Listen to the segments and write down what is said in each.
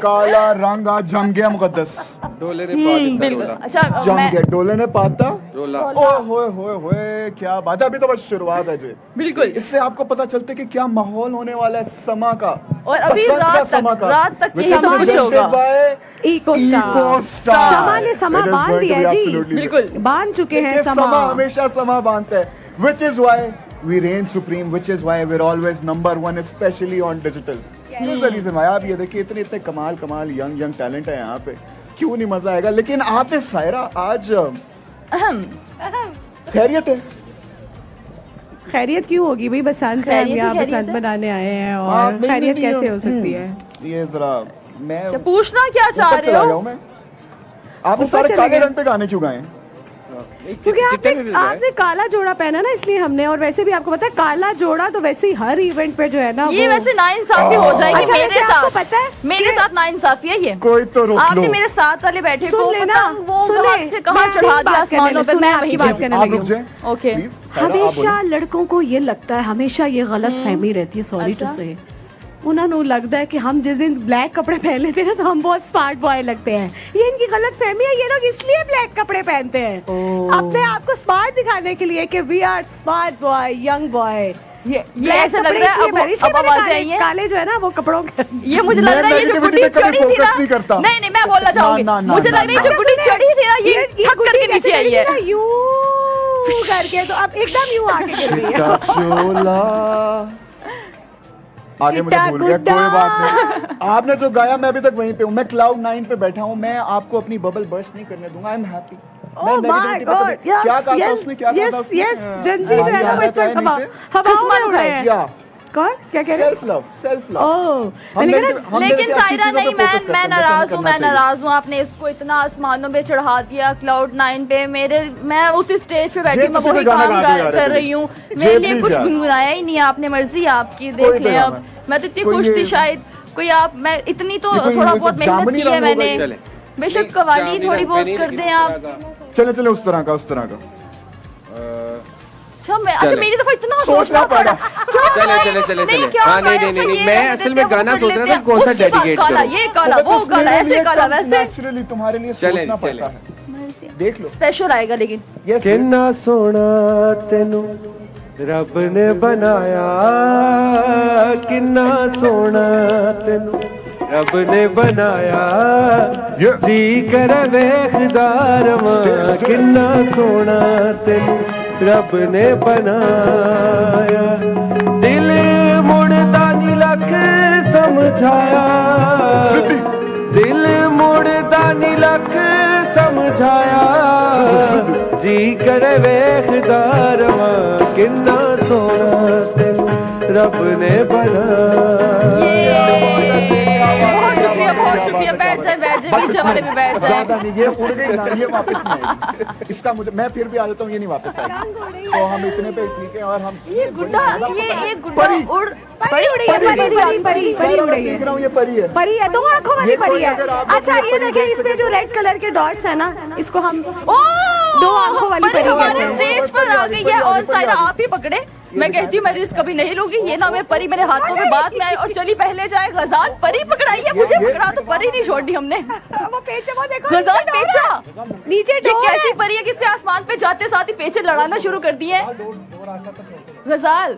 काला रंग आज जम गया मुकद्दस। डोले ने पा दिया रोला। अच्छा जम गया, डोले ने पाता रोला। ओए होए होए, क्या बात है, अभी तो बस शुरुआत है जी। बिल्कुल। इससे आपको पता चलता है कि क्या माहौल होने वाला है समा का, और अभी बसंत का समा का। रात तक Which यही is सब कुछ presented होगा। by eco star. समा ने समा It is बांध going to दिया be है जी। absolutely बिल्कुल। बांध चुके हैं ये समा। समा हमेशा समा बांधता है, which is why we reign supreme, which is why we're always number one, especially on digital. This is the reason why। आप ये देखिए इतने कमाल यंग टैलेंट है यहाँ पे, क्यों नहीं मजा आएगा। लेकिन आप सायरा आज खैरियत है? खैरियत क्यों होगी भाई, बसंत है, हम यहाँ बसंत बनाने आए हैं और खैरियत कैसे हो सकती है? ये जरा मैं क्या पूछना क्या चाह ऊपर रहे चला हो? गया हूं मैं। आप सारे काले रंग पे गाने क्यों गाए? क्योंकि आपने काला जोड़ा पहना ना, इसलिए हमने। और वैसे भी आपको पता है काला जोड़ा तो वैसे ही हर इवेंट पे जो है ना, ये वैसे नाइंसाफी हो जाएगी अच्छा, मेरे वैसे साथ। आपको पता है मेरे साथ नाइंसाफी है ये। कोई तो रोक लो। आपने मेरे साथ वाले बैठे को सुन लेना, पता वो सुन कहाँ ले। से कहाँ मैं चढ़ा अभी दिया बात करने आसमानों पे, लगी, मैं आपकी वहीं बात पे करने आप लगी रुक हूँ। जाए ओके। प्लीज। सायरा, आप हमेशा बोलो। लड़कों को ये लगता है, हमेशा ये गलत फहमी रहती है, सॉरी टू से, उन्हें लगता है कि हम जिस दिन ब्लैक कपड़े पहन लेते हैं ना तो हम बहुत स्मार्ट बॉय लगते हैं। ये इनकी गलत फहमी है, ये लोग इसलिए ब्लैक कपड़े पहनते हैं अपने आप को स्मार्ट दिखाने के लिए कि we are smart boy, young boy. ये ऐसा लग रहा है अब आवाजें आई हैं। काले जो है ना वो कपड़ों के, ये मुझे लग रहा है ये जो गुड्डी चढ़ी थी ना, नहीं मैं बोलना चाहूंगी, मुझे लग रहा है जो गुड्डी चढ़ी थी ना ये थक करके नीचे आई है यूं करके, तो अब एकदम यूं आके गिर रही है। चोला आगे मुझे भूल गया, कोई बात नहीं। आपने जो गाया मैं अभी तक वहीं पे हूँ, मैं क्लाउड 9 पे बैठा हूँ। मैं आपको अपनी बबल बर्स्ट नहीं करने दूंगा। I am happy. Oh my God! Yes, क्या कहा था yes, उसने? क्या कहा था yes, उसने? yes, Gen Z जो है ना वो इस वक्त हवाओं में उड़ रहे हैं। या कौन क्या कह रहे हैं? Self love. ओह, लेकिन सायरा नहीं, मैं नाराज हूँ, मैं नाराज हूँ। आपने इसको इतना आसमानों पे चढ़ा दिया क्लाउड 9 पे। मैं उसी स्टेज पे बैठी मैं वही काम कर रही हूँ, मेरे लिए कुछ गुनगुनाया ही नहीं। आपने मर्जी आपकी, देख ले। अब मैं तो इतनी खुश थी, शायद कोई आप, मैं इतनी तो थोड़ा बहुत मेहनत की है मैंने। बेशक कवाली थोड़ी बहुत कर दें आप। चले उस तरह का अच्छा मेरी दफा इतना सोचना पड़ा। चले नहीं, मैं असल में गाना सोच रहा था कौन सा डेडिकेट करूं। ये काला वो काला ऐसे काला वैसे। नेचुरली तुम्हारे लिए सोचना पड़ता है। देख लो स्पेशल आएगा लेकिन। किन्ना सोना तेनू रब ने बनाया, किन्ना सोना तेनू रब ने बनाया, जी कर वेखदार मां, किन्ना सोना तेनू रब ने बनाया। दिल मुड़दा नी लख समझाया, दिल मुड़दा नी लख समझाया, जी कर वेखदार मां, किन्ना सोना तेनू रब ने बनाया। बहुत शुक्रिया, बैठ जाए बीच हमारे में बैठ जाए। ज्यादा नहीं, ये उड़ गई ना, ये वापस नहीं आएगी। इसका मुझे, मैं फिर भी आ जाता हूँ, ये नहीं वापस आएगी। तो हम इतने पे ठीक है। और हम ये गुड्डा उड़ परी उड़ रही है, परी उड़ रही है। सीख रहा हूँ, ये परी है, परी है, 2 आंखों वाली परी है। अगर आप अच्छा ये देखिए, इसमें जो रेड कलर के डॉट्स है ना, इसको हम 2 आंखों वाली परी हमारे कहते हैं। स्टेज पर आ गई है। और सायरा आप ही पकड़े, मैं कहती हूँ मैं रिस्क कभी नहीं लूंगी। ये ना मैं परी मेरे हाथों में बाद में आई और चली पहले जाए। गजाल परी पकड़ाई है, मुझे पकड़ा तो परी नहीं छोड़नी हमने। वो पेचे, वो देखो गजाल पेचा नीचे, ये कैसी परी है किससे आसमान पे जाते साथ ही पेचे लड़ाना शुरू कर दिए। गजाल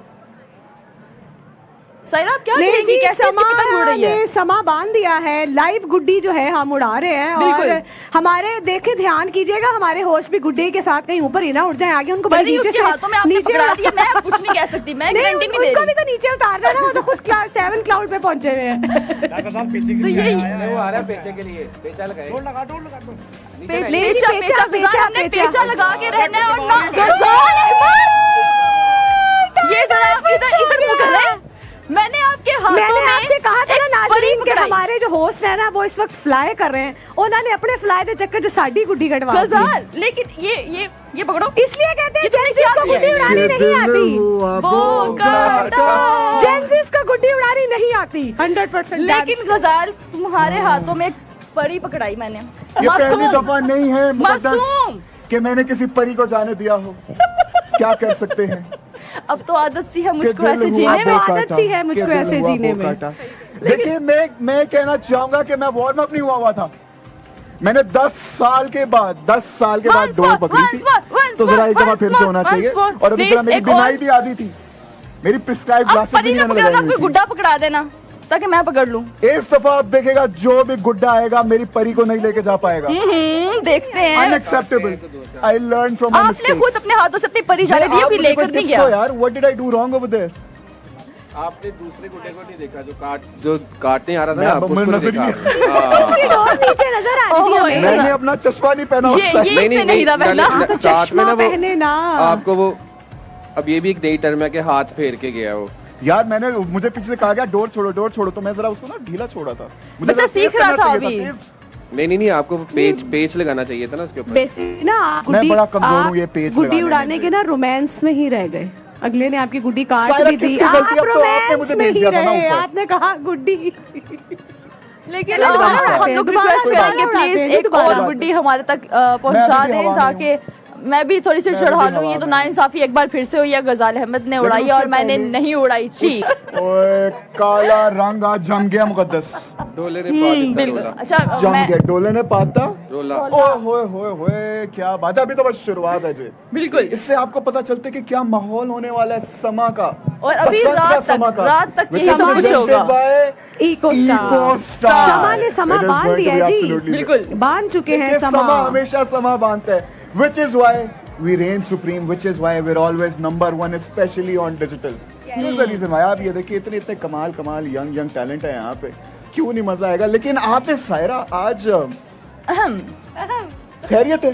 सायरा आप क्या कहेंगी, कैसे इसकी पतंग उड़ रही है? समा बांध दिया है, लाइव गुड्डी जो है हम उड़ा रहे हैं। और हमारे देखे, ध्यान कीजिएगा, हमारे होस्ट भी गुड्डे के साथ कहीं ऊपर ही ना उठ जाए आगे। उनको परी उसके हाथों में आपने पकड़ा दिया, मैं कुछ नहीं कह सकती, मैं गारंटी नहीं दे रही। उनको भी तो नीचे उतारना है ना, वो तो खुद 7 क्लाउड पे पहुंचे हुए हैं। तो यही वो आ रहा है पेचे के लिए, पेचा लगाए, पेचा लगा के रहना है। और ना ये जरा इधर मुकर है। मैंने आपके हाथों में आपसे कहा था ना नाज़रीन, कि हमारे जो होस्ट है ना वो इस वक्त फ्लाई कर रहे हैं, उन्होंने अपने फ्लाई दे चक्कर जो साडी गुड्डी कटवा दी। लेकिन ये पकड़ो, इसलिए कहते हैं जेंजिस को गुड्डी उड़ानी नहीं आती। जेंजिस को गुड्डी उड़ानी नहीं आती 100%। लेकिन गजाल तुम्हारे हाथों में परी पकड़ाई मैंने। ये पहली दफा नहीं है मुकद्दस कि मैंने किसी परी को जाने दिया हो। क्या कर सकते हैं, अब तो आदत सी है मुझको ऐसे जीने में, आदत सी है मुझको ऐसे जीने में। देखिए मैं कहना चाहूंगा कि मैं वार्म अप नहीं हुआ था। मैंने 10 साल के बाद दौड़ पकड़ी थी, तो जरा एक दफा फिर से होना चाहिए। और अभी जरा मेरी बीमारी भी आदि थी, मेरी प्रिस्क्राइब ग्लासेस भी नहीं मैंने लगाई थी। गुड्डा पकड़ा देना ताकि मैं पकड़ लूं। इस दफा आप देखेगा जो भी गुड्डा आएगा मेरी परी को नहीं लेके जा पाएगा। देखते हैं। Unacceptable. I learn from my mistakes. आपने खुद अपने हाथों से अपनी परी जाने दी, कोई लेकर नहीं गया यार। What did I do wrong over there? आपने दूसरे गुड्डे को नहीं देखा जो काटने आ रहा था ना, आपको उसको नजर देखा। उसकी डोर नीचे नजर आ रही है। मैंने अपना चश्मा नहीं पहना उस साइड। नहीं था पहला। साथ में ना वो पहने ना आपको वो, अब ये भी एक नई टर्म है कि हाथ फेर के गया वो। यार मुझे पीछे से कहा गया डोर छोड़ो, तो मैं जरा उसको ना ढीला छोड़ा था। मुझे बच्चा सीख रहा था अभी। नहीं आपको पेच लगाना चाहिए था ना उसके ऊपर। बेसिक ना मैं बड़ा कमजोर हूँ ये पेच गुड्डी उड़ाने के ना रोमांस में ही रह गए। अगले ने आपकी गुड्डी काट सायरा भी दी, किसकी गलती? अब तो आपने रोमांस मुझे में भेज ही दिया था ना रहे। ऊपर। आपने कहा गुड्डी। लेकिन हम लोग रिक्वेस्ट करेंगे प्लीज एक और गुड्डी हमारे तक पहुंचा दें ताकि मैं भी थोड़ी सी चढ़ा लूं। ये तो नाइंसाफी एक बार फिर से हुई है। गजाल अहमद ने उड़ाई और मैंने नहीं उड़ाई। ची ओए काला रंग आज जम गया मुकद्दस। डोले ने पा दिया बिल्कुल। रोला। अच्छा जम गया डोले ने पाता रोला। ओए होए क्या बात है। अभी तो बस शुरुआत है जी। बिल्कुल। इससे आपको पता चलता है कि क्या माहौल होने वाला है समा का। और अभी रात तक Which ये is सब कुछ presented होगा। by Eco-Star। समा ने समा It is बांध going to दिया be है जी। absolutely बिल्कुल। बांध चुके हैं देखिए, समा। समा हमेशा समा बांधता है। Which is why we reign supreme, which is why we're always number one, especially on digital. This is the reason why। आप ये देखिए इतने कमाल यंग टैलेंट है यहाँ पे, क्यों नहीं मजा आएगा। लेकिन आपने सायरा आज खैरियत है?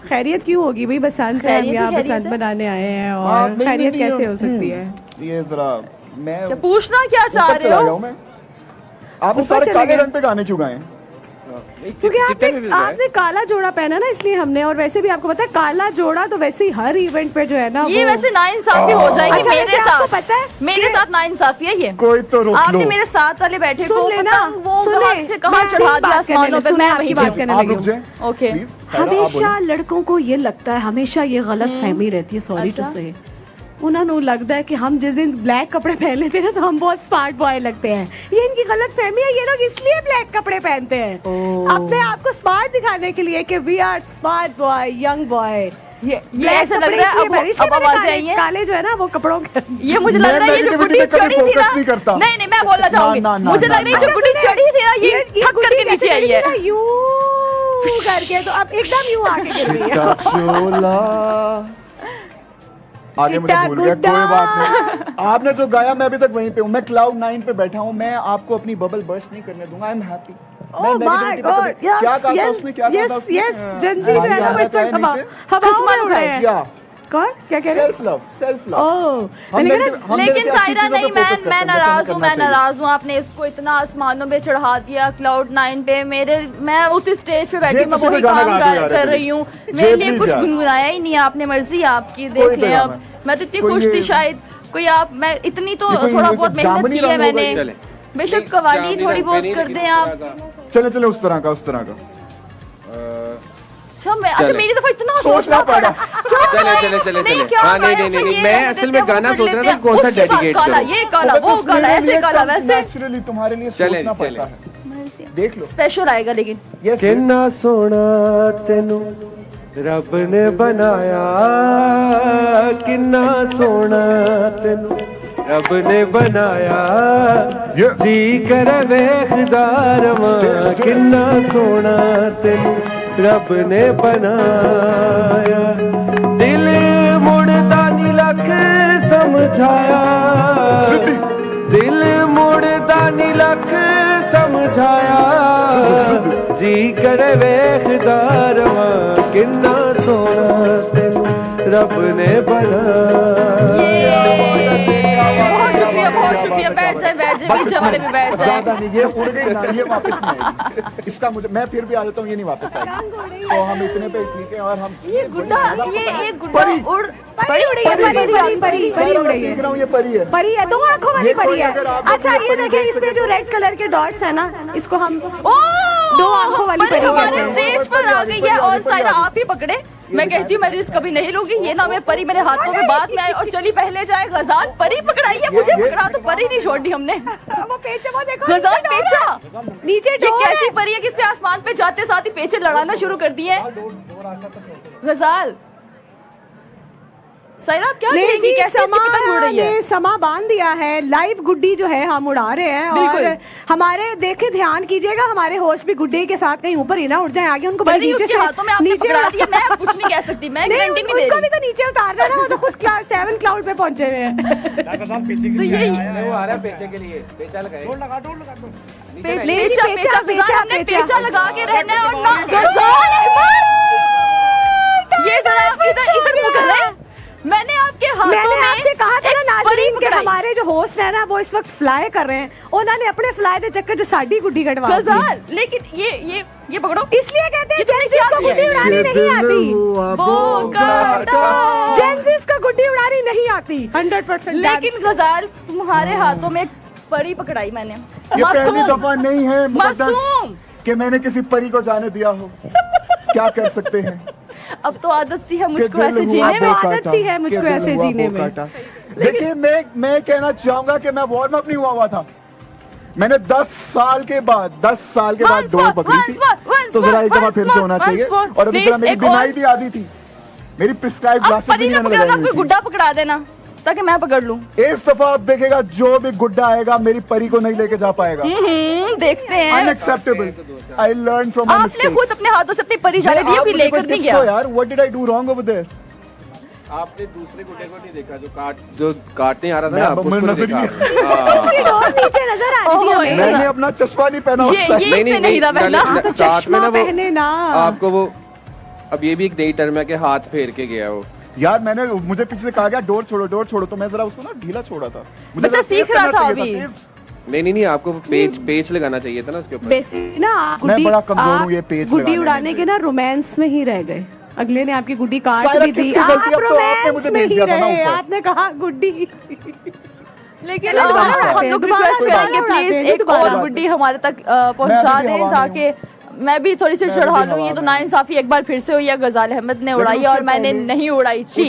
खैरियत क्यों होगी भाई? बसंत है, हम यहाँ बसंत बनाने आए हैं और खैरियत कैसे हो सकती है? ये जरा मैं पूछना क्या चाह ऊपर रहे चला हो? गया हूं मैं। आपने सारे चले काले गए। रंग पे गाने क्यों गाए? क्योंकि आपने काला जोड़ा पहना ना, इसलिए हमने। और वैसे भी आपको पता है काला जोड़ा तो वैसे ही हर इवेंट पे जो है ना ये वो... वैसे नाइंसाफी हो जाएगी अच्छा, मेरे वैसे साथ। आपको पता है मेरे साथ नाइंसाफी है ये। कोई तो रोक लो। आपने मेरे साथ वाले बैठे को सुन लेना, वो सुने, वहाँ से कहाँ मैं चढ़ा आपकी दिया बात करने आसमानों पे, लगी, मैं सुने, वहीं आपकी बात बात करने आप लगी रुक हूँ। जाए ओके। प्लीज। सायरा, आप हमेशा बोलो। लड़कों को ये लगता है, हमेशा ये गलत फहमी रहती है, सॉरी टू से। उन्हें लगता है कि हम जिस दिन ब्लैक कपड़े पहन लेते हैं ना तो हम बहुत स्मार्ट बॉय लगते हैं। ये इनकी गलत फहमी है। ये लोग इसलिए ब्लैक कपड़े पहनते हैं अपने आप को स्मार्ट दिखाने के लिए कि we are smart boy, young boy. ये ऐसा लग रहा है अब आवाजें आई हैं। काले जो है ना वो कपड़ों के। ये मुझे लग रहा है ये जो गुड्डी चढ़ी थी ना, नहीं मैं बोलना चाहूंगी, मुझे लग रहा है जो गुड्डी चढ़ी थी ना ये थक करके नीचे आई है यूं करके, तो अब एकदम यूं आके गिर रही है। चोला आगे मुझे भूल गया, कोई बात नहीं। आपने जो गाया मैं अभी तक वहीं पे हूँ। मैं क्लाउड 9 पे बैठा हूँ। मैं आपको अपनी बबल बर्स्ट नहीं करने दूंगा। I am happy. Oh my God! Yes, क्या कहा था yes, उसने? क्या कहा था उसने? yes, Gen Z जो है ना वो इस वक्त हवाओं में उड़ रहे हैं। क्या? कौन क्या कह रहे हैं? Self love. ओह, लेकिन सायरा नहीं, मैं नाराज हूँ। आपने इसको इतना आसमानों पे चढ़ा दिया क्लाउड 9 पे। मैं उस स्टेज पे बैठी मैं वही काम कर रही हूँ। मेरे लिए कुछ गुनगुनाया ही नहीं। आपने मर्जी आपकी, देख ले। अब मैं तो इतनी खुश थी, शायद कोई आप, मैं इतनी तो थोड़ा बहुत मेहनत की है मैंने। बेशक कवाली थोड़ी बहुत कर दें आप। चले उस तरह का। अच्छा मेरी दफा इतना सोचना पड़ा। चले। हाँ नहीं मैं असल में गाना सोच रहा था कौन सा डेडिकेट काला, ये काला, वो काला, ऐसे काला, वैसे। नेचुरली तुम्हारे लिए सोचना पड़ता है। देख लो स्पेशल आएगा लेकिन। किन्ना सोना तेनू रब ने बनाया, किन्ना सोना तेनू रब ने बनाया, जी कर वेखदार मां, किन्ना सोना तेनू रब ने बनाया। दिल मुड़दा नी लख समझाया, दिल मुड़दा नी लख समझाया, जी कर वेखदार मां, किन्ना सोना तेनू रब ने बनाया। बहुत शुक्रिया। बैठ जाए पीछे वाले भी बैठ जाए। ज्यादा नहीं, ये उड़ गई ना, ये वापस नहीं आएगी। इसका मुझे, मैं फिर भी आ जाता हूँ, ये नहीं वापस आएगी। तो हम इतने पे ठीक है। और हम ये गुड्डा उड़ परी उड़ी है, परी उड़ी है। सीख रहा हूँ, ये परी है। परी है, 2 आंखों वाली ये परी है। अगर आप अच्छा अपनी ये परी देखिए, देख इसमें सके जो रेड कलर के डॉट्स है ना, इसको हम दो आंखों वाली परी परी हमारे कहते हैं। स्टेज पर आ गई है और सायरा आप ही पकड़े। मैं कहती हूँ मैं रिस्क कभी नहीं लूंगी, ये ना मैं परी मेरे हाथों में बाद में आए और चली पहले जाए। गजाल परी पकड़ाई है, मुझे पकड़ा तो परी नहीं छोड़ी हमने। वो पेचा वो देखो गजाल पेचा नीचे ये डोर कैसी है। परी है किसने आसमान पे जाते साथ ही पेचे लड़ाना शुरू कर दिए। गजाल सायरा आप क्या नहीं कहेंगी, जी, कैसे इसकी पतंग उड़ रही है? ने समा बांध दिया है। लाइव गुड्डी जो है हम उड़ा रहे हैं बिल्कुल। और हमारे देखे ध्यान कीजिएगा हमारे होस्ट भी गुड्डी के साथ कहीं ऊपर ही ना उठ जाए आगे उनको परी नीचे उसके से हाथों में आपने पकड़ा दिया, मैं अब कुछ नहीं कह सकती, मैं गारंटी नहीं दे उनको भी रही। तो नीचे उतारना ना, वो तो खुद 7 क्लाउड पे पहुंचे हुए हैं। तो यही वो आ रहा है पेचे के लिए, पेचा लगाए। पेचा पेचा पेचा हमने पेचा लगा के रहना है और ना ये जरा आप इधर मुकर है। मैंने आपके हाथों मैंने में आपसे कहा था ना एक परी नाज़रीन के पकड़ाई। हमारे जो होस्ट है ना वो इस वक्त फ्लाई कर रहे हैं, उन्होंने अपने फ्लाई के चक्कर जो साड़ी गुड्डी कटवा दी। गजाल लेकिन ये पकड़ो, इसलिए कहते हैं ये तुमने जेंसिस क्या को किया? गुड्डी उड़ानी नहीं आती। बोकाटा। जेंसिस को गुड्डी उड़ानी नहीं आती 100%। लेकिन गजाल तुम्हारे हाथों में एक परी पकड़ाई मैंने। ये पहली दफा नहीं है मुकद्दस मासूम। कि मैंने किसी परी को जाने दिया हो। क्या कर सकते हैं? अब तो आदत सी है कि मुझको दिल ऐसे हुआ जीने में। बोकाटा, आदत सी है मुझको कि दिल ऐसे हुआ जीने में। बोकाटा। देखिए मैं कहना चाहूंगा कि मैं वार्म अप नहीं हुआ था। मैंने 10 साल के बाद डोर पकड़ी थी, तो जरा एक दफा फिर से होना चाहिए। और अभी तरह मेरी बिनाई भी आधी थी, मेरी प्रिस्क्राइब अब ग्लासेस भी परी नहीं ने मैंने पकड़ा, लगाई कोई हुई गुड्डा पकड़ा देना ताकि मैं पकड़ लूं। थी। इस दफा आप देखिएगा जो भी गुड्डा आएगा मेरी परी को नहीं लेके जा पाएगा। देखते हैं। Unacceptable. I learn from my आपने मिस्टेक्स। खुद अपने हाथों से अपनी परी जाने दी, अभी लेकर नहीं गया। यार what did I do wrong over there? आपने दूसरे गुड्डे को नहीं देखा जो काटने आ रहा था ना, आपको मैं उसको नजर ही देखा। हाँ। उसकी डोर नीचे नजर आ रही है। मैंने अपना चश्मा नहीं पहना ये इससे नहीं था पहला। हाँ, तो साथ में ना चश्मा पहने ना। आपको वो अब ये भी एक नई टर्म है कि हाथ फेर के गया वो। यार मुझे पीछे से कहा गया डोर छोड़ो, तो मैं जरा उसको ना ढीला छोड़ा था। मुझे बच्चा जरा तेज सीख रहा करना था चाहिए अभी। तेज। नहीं आपको पेच लगाना चाहिए था ना उसके ऊपर। बेसिक ना मैं बड़ा कमजोर हूँ ये पेच गुड्डी लगाने उड़ाने में। के ना रोमांस में ही रह गए। अगले ने आपकी गुड्डी काट सायरा भी दी, किसकी आप गलती? अब तो आपने रोमांस मुझे में भेज ही दिया था ना रहे। ऊपर। आपने कहा गुड्डी। लेकिन दोबारा हम उड़ाते लोग हैं, दोबारा रिक्वेस्ट करेंगे उड़ाते प्लीज हैं, एक दोबारा और उड़ाते गुड्डी हैं। हमारे तक पहुंचा अभी भी दें हवा में ताकि मैं भी थोड़ी सी मैं अभी चढ़ा भी लूं। ये हवा तो में नाइंसाफी एक बार फिर से हुई है, गजाल अहमद ने लेकिन उड़ाई उससे और मैंने पहले- नहीं उड़ाई। जी